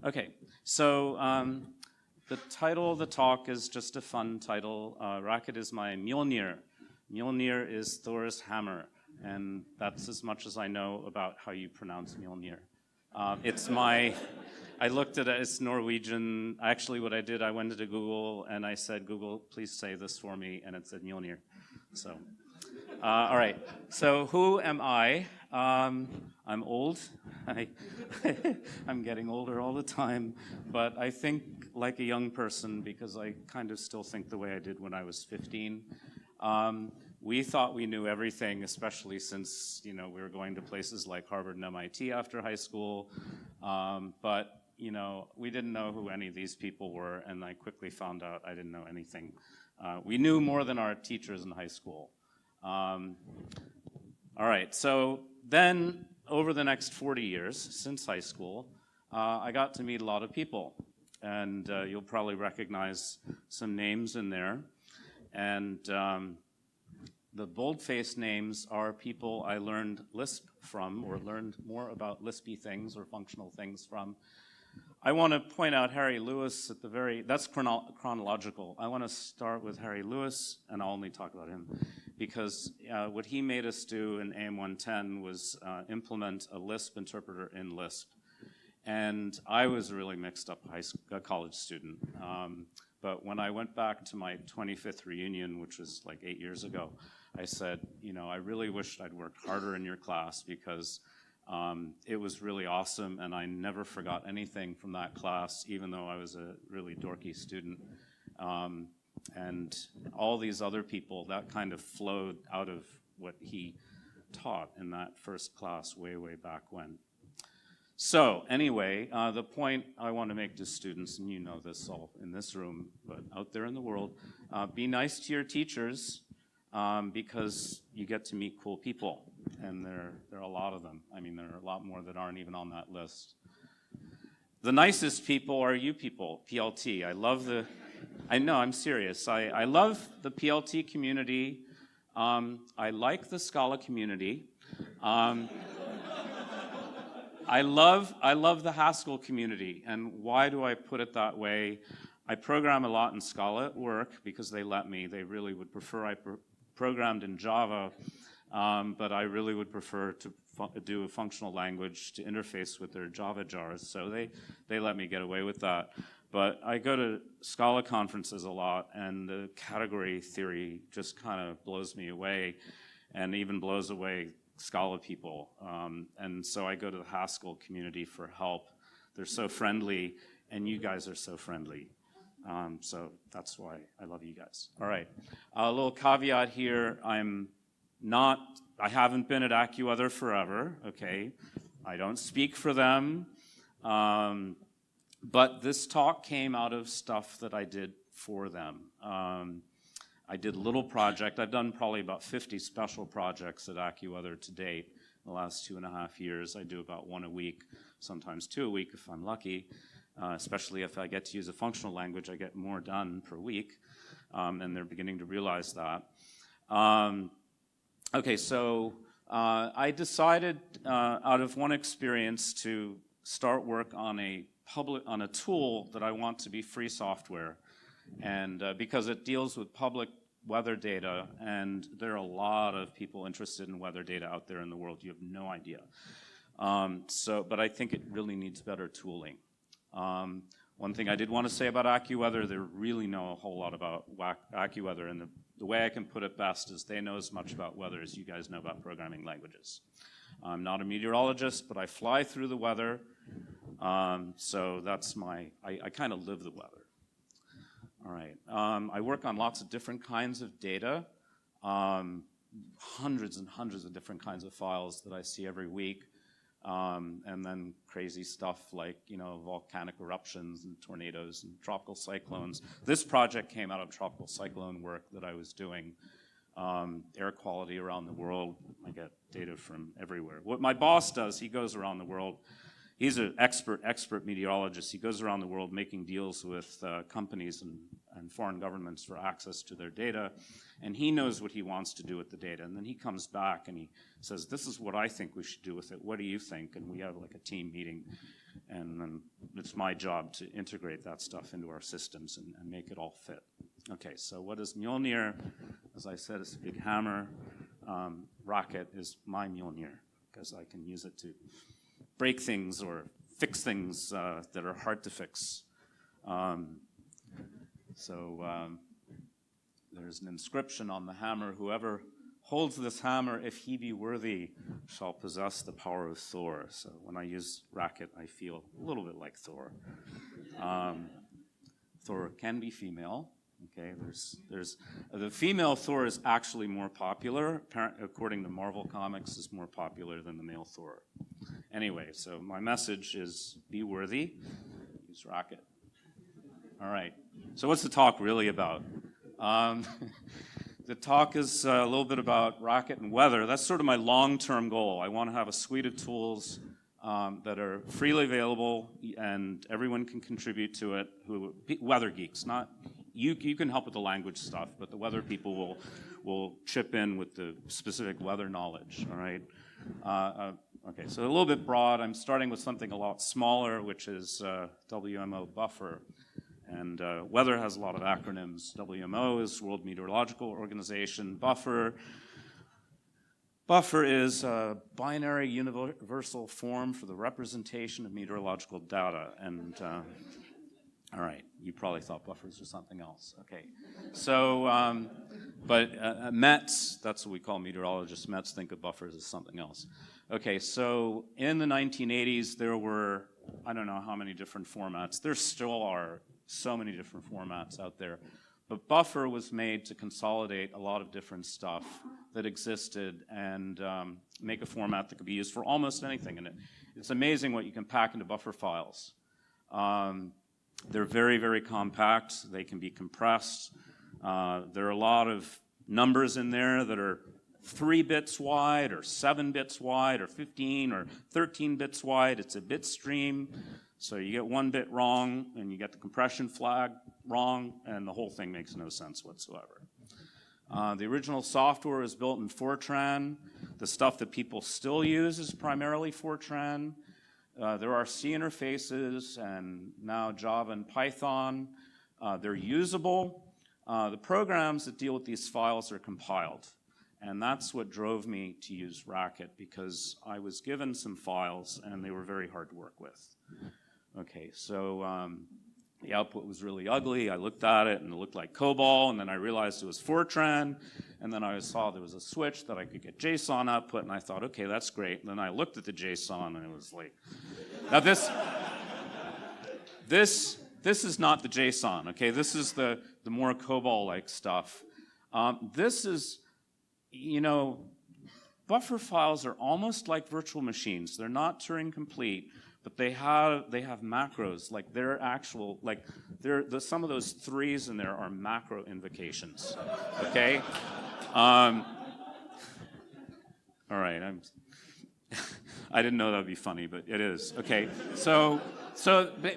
Okay, so the title of the talk is just a fun title. Racket is my Mjolnir. Mjolnir is Thor's hammer, and that's as much as I know about how you pronounce Mjolnir. I looked at it, it's Norwegian. Actually, what I did, I went into Google and I said, Google, please say this for me, and it said Mjolnir. So, all right, so who am I? I'm old. I'm getting older all the time, but I think like a young person because I kind of still think the way I did when I was 15. We thought we knew everything, especially since we were going to places like Harvard and MIT after high school, but we didn't know who any of these people were, and I quickly found out I didn't know anything. We knew more than our teachers in high school. All right, so then over the next 40 years, since high school, I got to meet a lot of people, and you'll probably recognize some names in there. And the bold-faced names are people I learned Lisp from, or learned more about Lispy things or functional things from. I want to point out Harry Lewis at the that's chronological. I want to start with Harry Lewis, and I'll only talk about him, because what he made us do in AM110 was implement a Lisp interpreter in Lisp. And I was a really mixed up college student. But when I went back to my 25th reunion, which was like 8 years ago, I said, I really wished I'd worked harder in your class because it was really awesome, and I never forgot anything from that class, even though I was a really dorky student. And all these other people, that kind of flowed out of what he taught in that first class way, way back when. So anyway, the point I want to make to students, and you know this all in this room, but out there in the world, be nice to your teachers because you get to meet cool people, and there are a lot of them. I mean, there are a lot more that aren't even on that list. The nicest people are you people, PLT. I know, I'm serious. I love the PLT community. I like the Scala community. I love the Haskell community, and why do I put it that way? I program a lot in Scala at work because they let me. They really would prefer I programmed in Java, but I really would prefer to do a functional language to interface with their Java jars, so they let me get away with that. But I go to Scala conferences a lot, and the category theory just kind of blows me away, and even blows away Scala people. And so I go to the Haskell community for help. They're so friendly, and you guys are so friendly. So that's why I love you guys. All right, a little caveat here. I haven't been at AccuWeather forever, okay? I don't speak for them. But this talk came out of stuff that I did for them. I did a little project. I've done probably about 50 special projects at AccuWeather to date in the last 2.5 years. I do about one a week, sometimes 2 a week if I'm lucky, especially if I get to use a functional language, I get more done per week, and they're beginning to realize that. Okay, so I decided out of one experience to start work on a tool that I want to be free software, and because it deals with public weather data, and there are a lot of people interested in weather data out there in the world. You have no idea. But I think it really needs better tooling. One thing I did want to say about AccuWeather, they really know a whole lot about AccuWeather, and the way I can put it best is they know as much about weather as you guys know about programming languages. I'm not a meteorologist, but I fly through the weather, so that's I kind of live the weather. All right, I work on lots of different kinds of data, hundreds and hundreds of different kinds of files that I see every week, and then crazy stuff like, volcanic eruptions and tornadoes and tropical cyclones. This project came out of tropical cyclone work that I was doing, air quality around the world. I get data from everywhere. What my boss does, he goes around the world. He's an expert meteorologist. He goes around the world making deals with companies and and foreign governments for access to their data, and he knows what he wants to do with the data. And then he comes back and he says, this is what I think we should do with it. What do you think? And we have like a team meeting, and then it's my job to integrate that stuff into our systems and make it all fit. Okay, so what is Mjolnir? As I said, it's a big hammer. Racket is my Mjolnir, because I can use it to break things or fix things that are hard to fix. There's an inscription on the hammer: whoever holds this hammer, if he be worthy, shall possess the power of Thor. So when I use Racket, I feel a little bit like Thor. Thor can be female. Okay, there's the female Thor is actually more popular, according to Marvel Comics, is more popular than the male Thor. Anyway, so my message is be worthy, use Racket. All right, so what's the talk really about? The talk is a little bit about Racket and weather. That's sort of my long-term goal. I want to have a suite of tools that are freely available and everyone can contribute to it. Weather geeks, not you can help with the language stuff, but the weather people will chip in with the specific weather knowledge. All right. Okay, so a little bit broad. I'm starting with something a lot smaller, which is WMO buffer. And weather has a lot of acronyms. WMO is World Meteorological Organization. Buffer is a binary universal form for the representation of meteorological data. And all right, you probably thought buffers were something else. Okay, so but METs, that's what we call meteorologists. METs think of buffers as something else. Okay, so in the 1980s, there were, I don't know how many different formats. There still are so many different formats out there. But buffer was made to consolidate a lot of different stuff that existed and make a format that could be used for almost anything. And it's amazing what you can pack into buffer files. They're very, very compact. They can be compressed. There are a lot of numbers in there that are 3 bits wide or 7 bits wide or 15 or 13 bits wide. It's a bit stream. So you get 1 bit wrong and you get the compression flag wrong and the whole thing makes no sense whatsoever. The original software is built in Fortran. The stuff that people still use is primarily Fortran. There are C interfaces and now Java and Python. They're usable. The programs that deal with these files are compiled. And that's what drove me to use Racket, because I was given some files and they were very hard to work with. Okay, so the output was really ugly. I looked at it and it looked like COBOL, and then I realized it was Fortran, and then I saw there was a switch that I could get JSON output, and I thought, okay, that's great. And then I looked at the JSON and it was like, now this is not the JSON, okay? This is the more COBOL-like stuff. This is, you know, buffer files are almost like virtual machines. They're not Turing complete, but they have macros, like they're actual, like some of those 3s in there are macro invocations, okay? All right, I didn't know that would be funny, but it is. Okay, so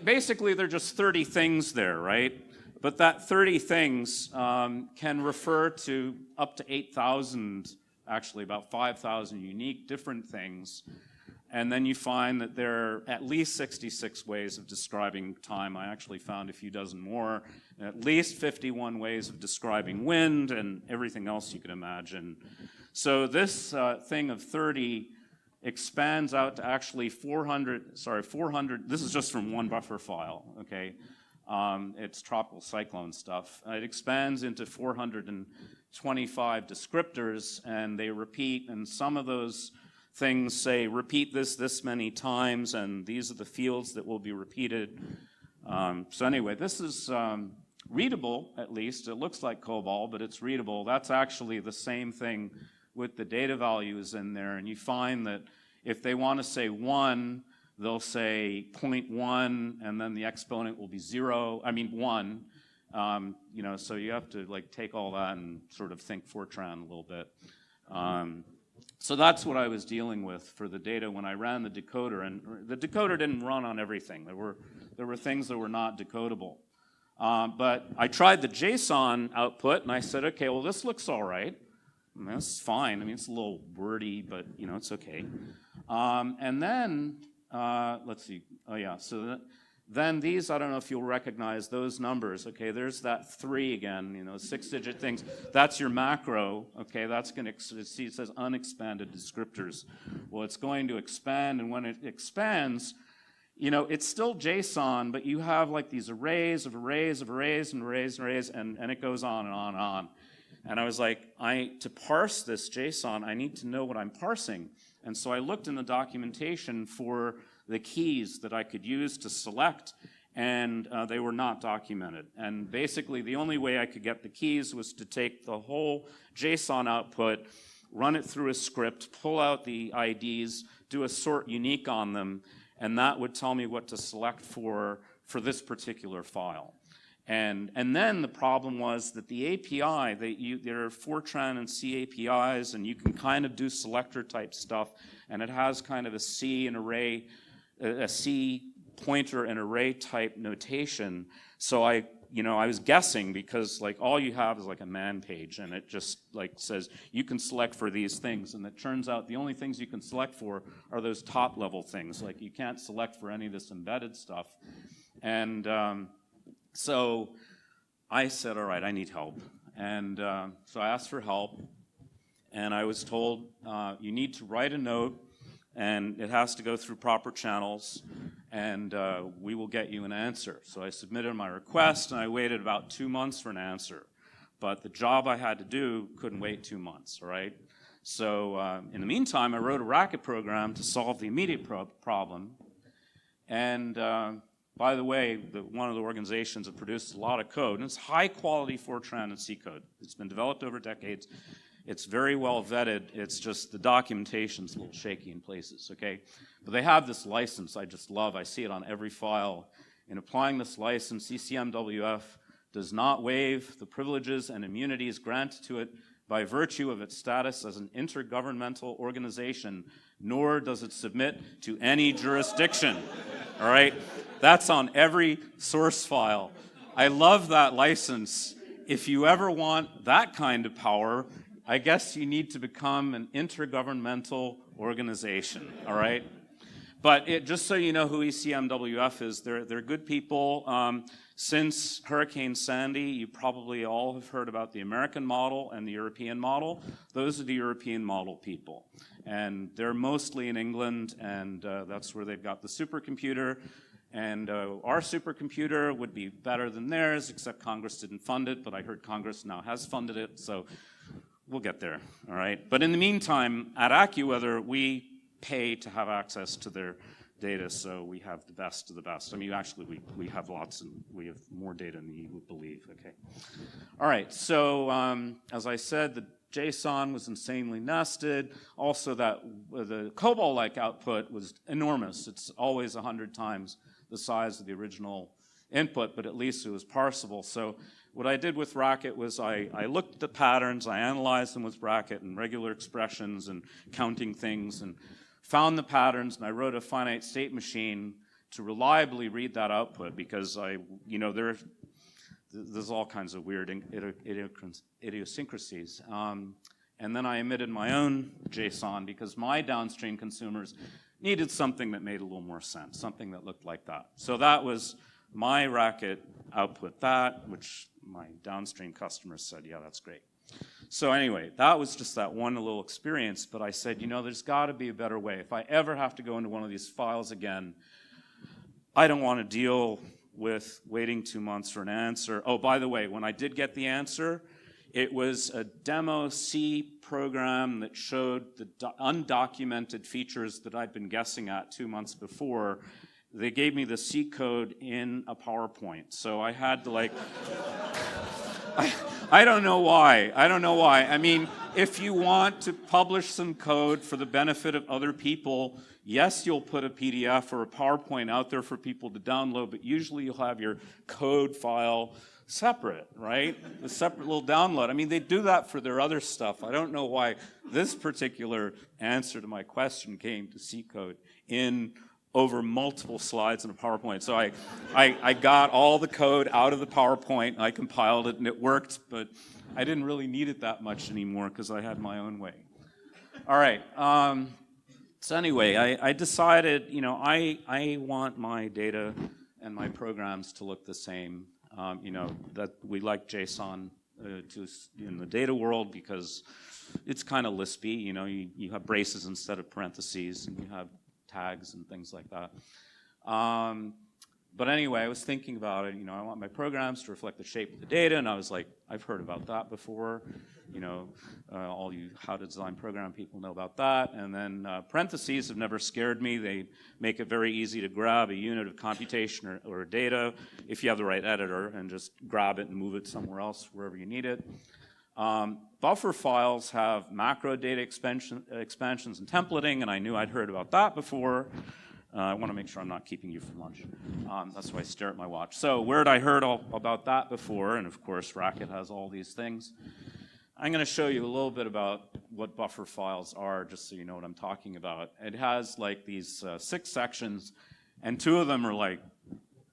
basically they're just 30 things there, right? But that 30 things can refer to up to 8,000, actually about 5,000 unique different things. And then you find that there are at least 66 ways of describing time. I actually found a few dozen more, at least 51 ways of describing wind and everything else you could imagine. So this thing of 30 expands out to actually 400, this is just from one buffer file, okay? It's tropical cyclone stuff. It expands into 425 descriptors, and they repeat, and some of those things say repeat this many times, and these are the fields that will be repeated. So anyway, this is readable, at least. It looks like COBOL, but it's readable. That's actually the same thing with the data values in there, and you find that if they want to say 1, they'll say 0.1, and then the exponent will be 1. You know, so you have to like take all that and sort of think Fortran a little bit. So that's what I was dealing with for the data when I ran the decoder, and the decoder didn't run on everything. There were things that were not decodable. But I tried the JSON output, and I said, okay, well, this looks all right. I mean, this is fine. I mean, it's a little wordy, but, it's okay. And then, let's see. Oh, yeah. So then these, I don't know if you'll recognize those numbers. Okay, there's that 3 again, 6-digit things. That's your macro. Okay, that's going to, see, it says unexpanded descriptors. Well, it's going to expand, and when it expands, it's still JSON, but you have like these arrays of arrays of arrays and arrays and arrays, and it goes on and on and on. And I was like, to parse this JSON, I need to know what I'm parsing. And so I looked in the documentation for the keys that I could use to select, and they were not documented. And basically, the only way I could get the keys was to take the whole JSON output, run it through a script, pull out the IDs, do a sort unique on them, and that would tell me what to select for this particular file. And then the problem was that the API, there are Fortran and C APIs, and you can kind of do selector type stuff, and it has kind of a C and array, a C pointer and array type notation. So I was guessing, because like all you have is like a man page, and it just like says you can select for these things, and it turns out the only things you can select for are those top level things. Like you can't select for any of this embedded stuff. And so I said, all right, I need help. And so I asked for help, and I was told, you need to write a note, and it has to go through proper channels, and we will get you an answer. So I submitted my request, and I waited about 2 months for an answer. But the job I had to do couldn't wait 2 months, all right? So in the meantime, I wrote a Racket program to solve the immediate problem. And by the way, one of the organizations that produces a lot of code, and it's high-quality Fortran and C code. It's been developed over decades. It's very well vetted. It's just the documentation's a little shaky in places, okay? But they have this license I just love. I see it on every file. In applying this license, ECMWF does not waive the privileges and immunities granted to it by virtue of its status as an intergovernmental organization, nor does it submit to any jurisdiction, all right? That's on every source file. I love that license. If you ever want that kind of power, I guess you need to become an intergovernmental organization, all right? But just so you know who ECMWF is, they're good people. Since Hurricane Sandy, you probably all have heard about the American model and the European model. Those are the European model people. And they're mostly in England, and that's where they've got the supercomputer. And our supercomputer would be better than theirs, except Congress didn't fund it, but I heard Congress now has funded it, so we'll get there, all right? But in the meantime, at AccuWeather, we pay to have access to their data, so we have the best of the best. I mean, actually, we have lots, and we have more data than you would believe, okay? All right, so as I said, the JSON was insanely nested. Also, that the COBOL-like output was enormous. It's always 100 times the size of the original input, but at least it was parsable. So what I did with Racket was I looked at the patterns, I analyzed them with Racket and regular expressions and counting things, and found the patterns, and I wrote a finite state machine to reliably read that output, because there's all kinds of weird idiosyncrasies. And then I emitted my own JSON, because my downstream consumers needed something that made a little more sense, something that looked like that. So that was my Racket output, which my downstream customers said, yeah, that's great. So anyway, that was just that one little experience, but I said, there's got to be a better way. If I ever have to go into one of these files again, I don't want to deal with waiting 2 months for an answer. Oh, by the way, when I did get the answer, it was a demo C program that showed the undocumented features that I'd been guessing at 2 months before. They gave me the C code in a PowerPoint, so I had to I don't know why. I mean, if you want to publish some code for the benefit of other people, yes, you'll put a PDF or a PowerPoint out there for people to download, but usually you'll have your code file separate, right? A separate little download. I mean, they do that for their other stuff. I don't know why this particular answer to my question came to C code in over multiple slides in a PowerPoint. So I got all the code out of the PowerPoint, I compiled it, and it worked, but I didn't really need it that much anymore because I had my own way. All right. So anyway, I decided, I want my data and my programs to look the same. That we like JSON in the data world because it's kind of lispy. You have braces instead of parentheses, and you have tags and things like that. But anyway, I was thinking about it. I want my programs to reflect the shape of the data, and I was like, I've heard about that before. All you how to design program people know about that. And then parentheses have never scared me. They make it very easy to grab a unit of computation or data if you have the right editor and just grab it and move it somewhere else wherever you need it. Buffer files have macro data expansions and templating, and I knew I'd heard about that before. I want to make sure I'm not keeping you from lunch. That's why I stare at my watch. So where had I heard about that before? And of course, Racket has all these things. I'm going to show you a little bit about what buffer files are, just so you know what I'm talking about. It has like these 6 sections, and 2 of them are like,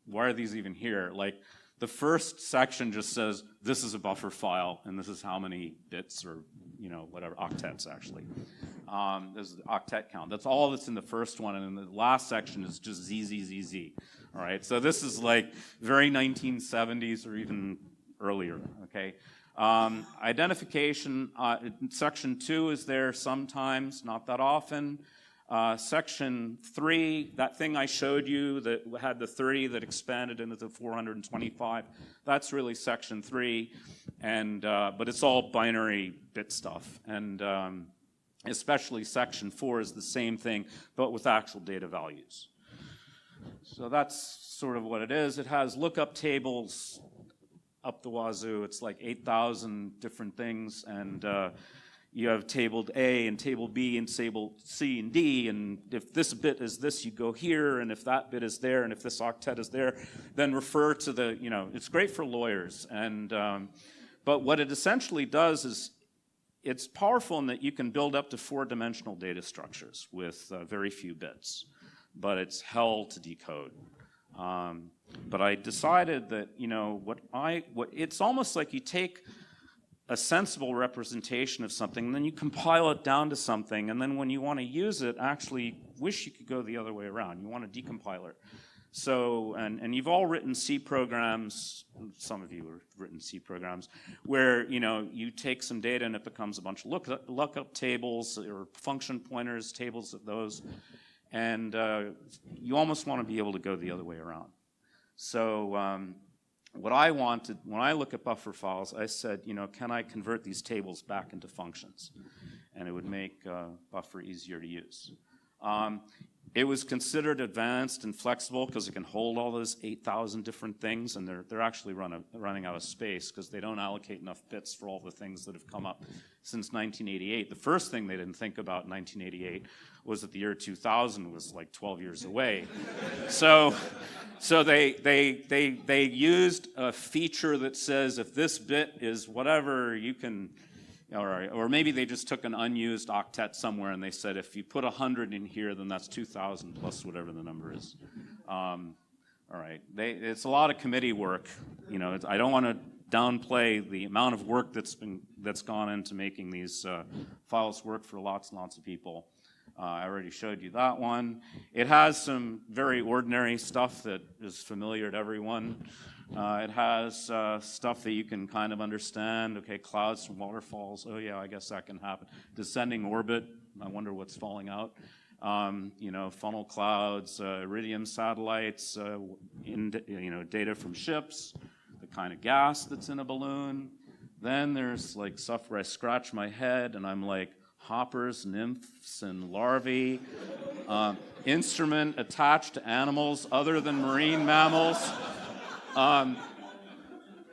why are these even here? Like, the first section just says, this is a buffer file, and this is how many bits or, whatever, octets actually. This is the octet count. That's all that's in the first one, and then the last section is just ZZZZ. All right, so this is like very 1970s or even earlier, okay? Identification, section 2 is there sometimes, not that often. Section 3, that thing I showed you that had the 30 that expanded into the 425, that's really section 3, and but it's all binary bit stuff. And especially section 4 is the same thing, but with actual data values. So that's sort of what it is. It has lookup tables up the wazoo. It's like 8,000 different things, and you have table A and table B and table C and D, and if this bit is this, you go here, and if that bit is there, and if this octet is there, then refer to the, it's great for lawyers. And but what it essentially does is it's powerful in that you can build up to 4-dimensional data structures with very few bits, but it's hell to decode. But I decided that, it's almost like you take a sensible representation of something, and then you compile it down to something, and then when you want to use it, actually wish you could go the other way around. You want to decompile it. So, and you've all written C programs, some of you have written C programs, where, you take some data and it becomes a bunch of lookup tables or function pointers, tables of those, and you almost want to be able to go the other way around. So what I wanted, when I look at buffer files, I said, can I convert these tables back into functions? And it would make buffer easier to use. It was considered advanced and flexible because it can hold all those 8,000 different things, and they're actually running out of space because they don't allocate enough bits for all the things that have come up since 1988. The first thing they didn't think about in 1988 was that the year 2000 was like 12 years away. So they used a feature that says if this bit is whatever, you can. Or maybe they just took an unused octet somewhere and they said if you put 100 in here, then that's 2,000 plus whatever the number is. All right, it's a lot of committee work. I don't want to downplay the amount of work that's gone into making these files work for lots and lots of people. I already showed you that one. It has some very ordinary stuff that is familiar to everyone. It has stuff that you can kind of understand. Okay, clouds from waterfalls. Oh yeah, I guess that can happen. Descending orbit. I wonder what's falling out. Funnel clouds, iridium satellites. Data from ships. The kind of gas that's in a balloon. Then there's like stuff where I scratch my head and I'm like, hoppers, nymphs, and larvae. Instrument attached to animals other than marine mammals.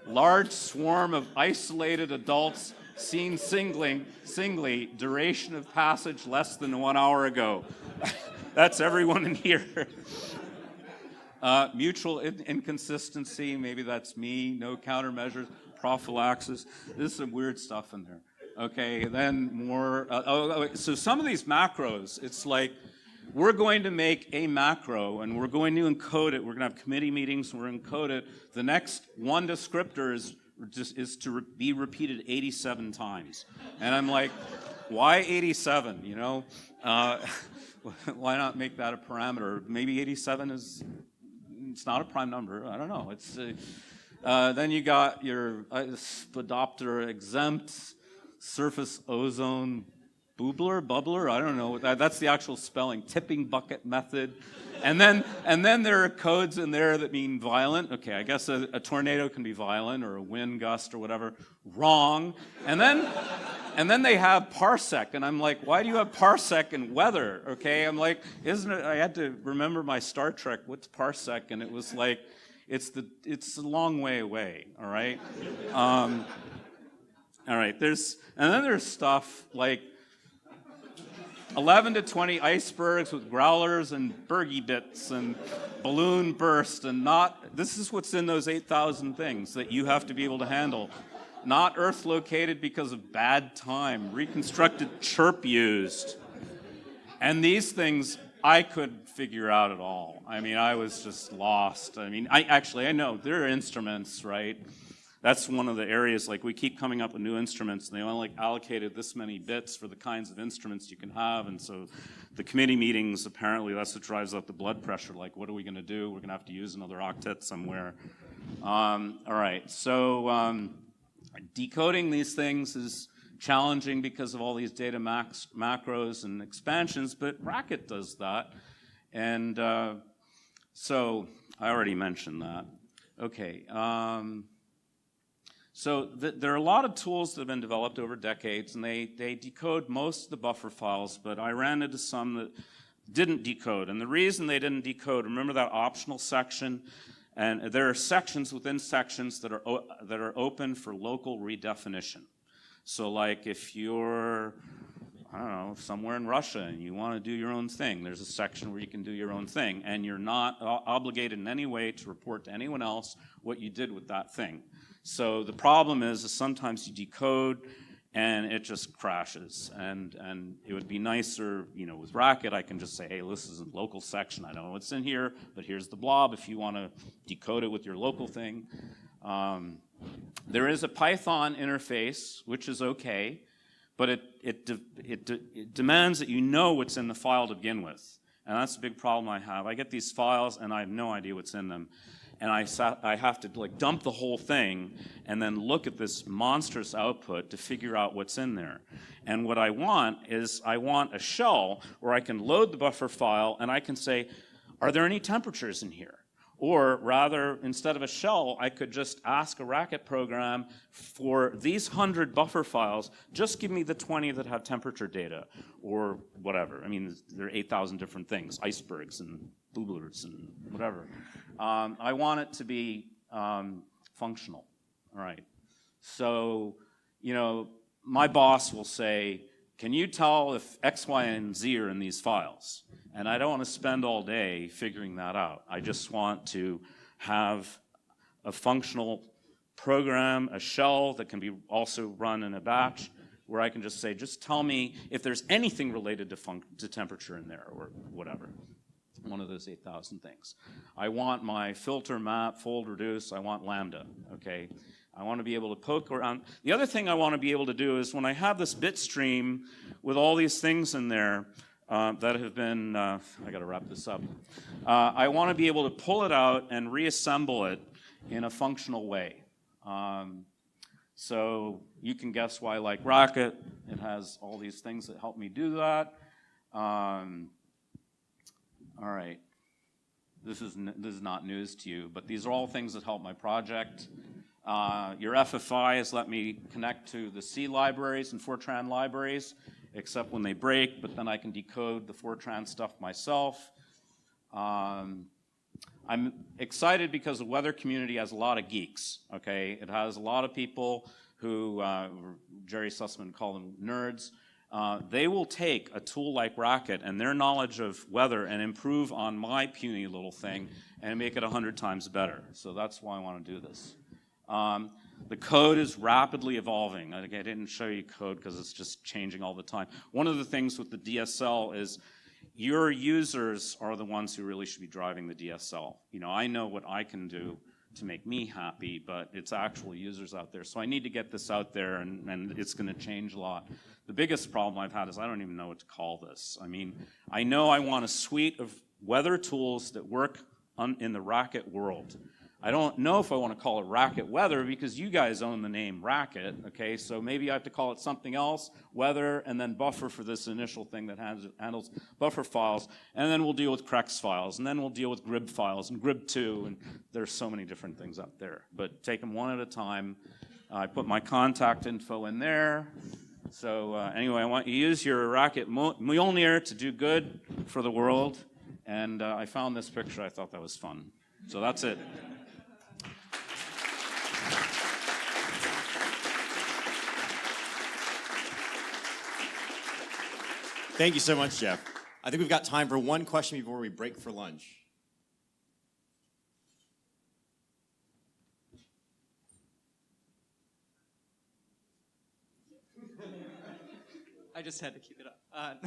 Large swarm of isolated adults seen singly, duration of passage less than 1 hour ago. That's everyone in here. Mutual inconsistency, maybe that's me, no countermeasures, prophylaxis. There's some weird stuff in there. Okay, then more, so some of these macros, it's like, we're going to make a macro, and we're going to encode it. We're going to have committee meetings, and we're going to encode it. The next one descriptor is to be repeated 87 times. And I'm like, why 87, you know? Why not make that a parameter? Maybe 87 it's not a prime number. I don't know. It's then you got your Spodoptera exempt, surface ozone bubbler, I don't know. That's the actual spelling, tipping bucket method. And then there are codes in there that mean violent. Okay, I guess a tornado can be violent, or a wind gust or whatever. Wrong. And then they have parsec, and I'm like, why do you have parsec and weather? Okay, I'm like, isn't it? I had to remember my Star Trek. What's parsec? And it was like, it's a long way away. All right. All right. Then there's stuff like 11 to 20 icebergs with growlers and bergy bits and balloon burst and this is what's in those 8,000 things that you have to be able to handle. Not Earth located because of bad time, reconstructed chirp used. And these things I couldn't figure out at all. I mean, I was just lost. I mean, I know there are instruments, right? That's one of the areas, like we keep coming up with new instruments, and they only allocated this many bits for the kinds of instruments you can have, and so the committee meetings, apparently that's what drives up the blood pressure, like what are we gonna do? We're gonna have to use another octet somewhere. All right, so decoding these things is challenging because of all these data macros and expansions, but Racket does that, and so I already mentioned that. Okay. So there are a lot of tools that have been developed over decades, and they decode most of the buffer files, but I ran into some that didn't decode. And the reason they didn't decode, remember that optional section? And there are sections within sections that are open for local redefinition. So like if you're, I don't know, somewhere in Russia and you want to do your own thing, there's a section where you can do your own thing, and you're not obligated in any way to report to anyone else what you did with that thing. So the problem is sometimes you decode and it just crashes. And it would be nicer, you know, with Racket, I can just say, hey, this is a local section. I don't know what's in here, but here's the blob if you want to decode it with your local thing. There is a Python interface, which is okay, but it demands that you know what's in the file to begin with. And that's a big problem I have. I get these files and I have no idea what's in them. And I have to like dump the whole thing and then look at this monstrous output to figure out what's in there. And what I want is I want a shell where I can load the buffer file and I can say, are there any temperatures in here? Or rather, instead of a shell, I could just ask a Racket program for these 100 buffer files, just give me the 20 that have temperature data, or whatever. I mean, there are 8,000 different things, icebergs and bubblers and whatever. I want it to be functional, all right? So, you know, my boss will say, can you tell if X, Y, and Z are in these files? And I don't want to spend all day figuring that out. I just want to have a functional program, a shell that can be also run in a batch, where I can just say, just tell me if there's anything related to temperature in there or whatever. One of those 8,000 things. I want my filter, map, fold, reduce, I want lambda, okay? I want to be able to poke around. The other thing I want to be able to do is when I have this bit stream with all these things in there that have been, I got to wrap this up. I want to be able to pull it out and reassemble it in a functional way. So you can guess why I like Racket. It has all these things that help me do that. All right, this is not news to you, but these are all things that help my project. Your FFI has let me connect to the C libraries and Fortran libraries, except when they break, but then I can decode the Fortran stuff myself. I'm excited because the weather community has a lot of geeks, okay? It has a lot of people who, Jerry Sussman called them nerds. They will take a tool like Racket and their knowledge of weather and improve on my puny little thing and make it 100 times better. So that's why I want to do this. The code is rapidly evolving. I didn't show you code because it's just changing all the time. One of the things with the DSL is Your users are the ones who really should be driving the DSL. You know, I know what I can do to make me happy, but it's actual users out there. So I need to get this out there, and it's going to change a lot. The biggest problem I've had is I don't even know what to call this. I mean, I know I want a suite of weather tools that work in the Racket world. I don't know if I want to call it RacketWeather because you guys own the name Racket, okay? So maybe I have to call it something else, weather, and then buffer for this initial thing that handles buffer files, and then we'll deal with CREX files, and then we'll deal with GRIB files, and GRIB2, and there's so many different things out there. But take them one at a time. I put my contact info in there. So anyway, I want you to use your Racket Mjolnir to do good for the world, and I found this picture. I thought that was fun. So that's it. Thank you so much, Jeff. I think we've got time for one question before we break for lunch. I just had to keep it up.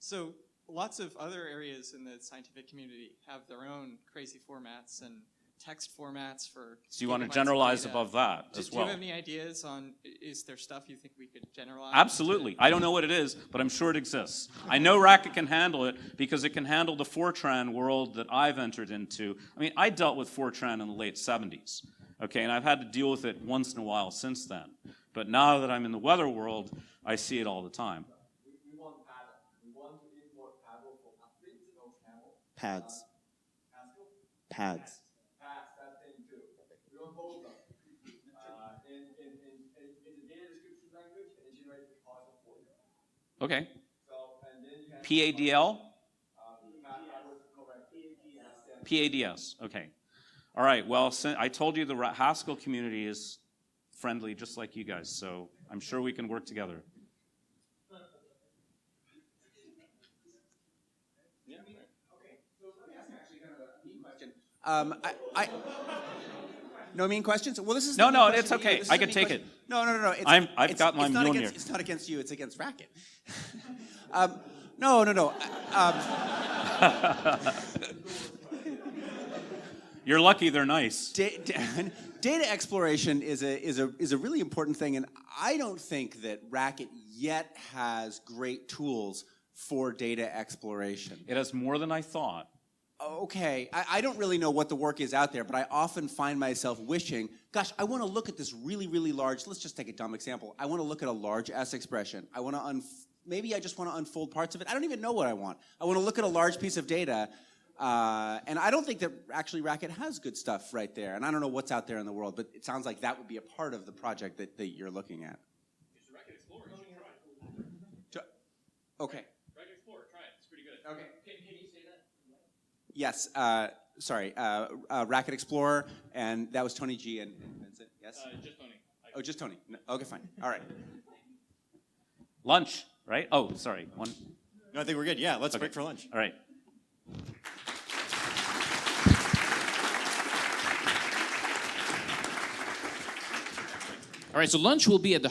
So lots of other areas in the scientific community have their own crazy formats and text formats for. So you want to generalize above that as well? Do you have any ideas on, is there stuff you think we could generalize? Absolutely. I don't know what it is, but I'm sure it exists. I know Racket can handle it because it can handle the Fortran world that I've entered into. I mean, I dealt with Fortran in the late 70s, okay, and I've had to deal with it once in a while since then. But now that I'm in the weather world, I see it all the time. We want paddle. We want to import paddle for athletes, no camel. Pads. Haskell? Pads. Pads, that thing too. We want both of them. It's a data description language, and it generates the causal for you. Okay. So, and then you have PADL? that was correct. PADS, okay. All right, well, I told you the Haskell community is friendly just like you guys, so I'm sure we can work together. No mean questions? Well, this is No, not a it's question to you. okay. This is I a can mean take question. it. No. I've got my Mjolnir. It's not against you. It's against Racket. No. You're lucky they're nice. Data exploration is a really important thing, and I don't think that Racket yet has great tools for data exploration. It has more than I thought. Okay, I don't really know what the work is out there, but I often find myself wishing, gosh, I want to look at this really, really large, let's just take a dumb example. I want to look at a large S expression. I want to, maybe I just want to unfold parts of it. I don't even know what I want. I want to look at a large piece of data, and I don't think that actually Racket has good stuff right there, and I don't know what's out there in the world, but it sounds like that would be a part of the project that you're looking at. It's the Racket Explorer. You should try it. Okay. Racket Explorer, try it. It's pretty good. Okay. Can you say that? Yes, sorry, Racket Explorer, and that was Tony G and Vincent, yes? Just Tony. Oh, just Tony. No, okay, fine. All right. Lunch, right? Oh, sorry. One. No, I think we're good. Yeah, let's break for lunch. All right. All right, so lunch will be at the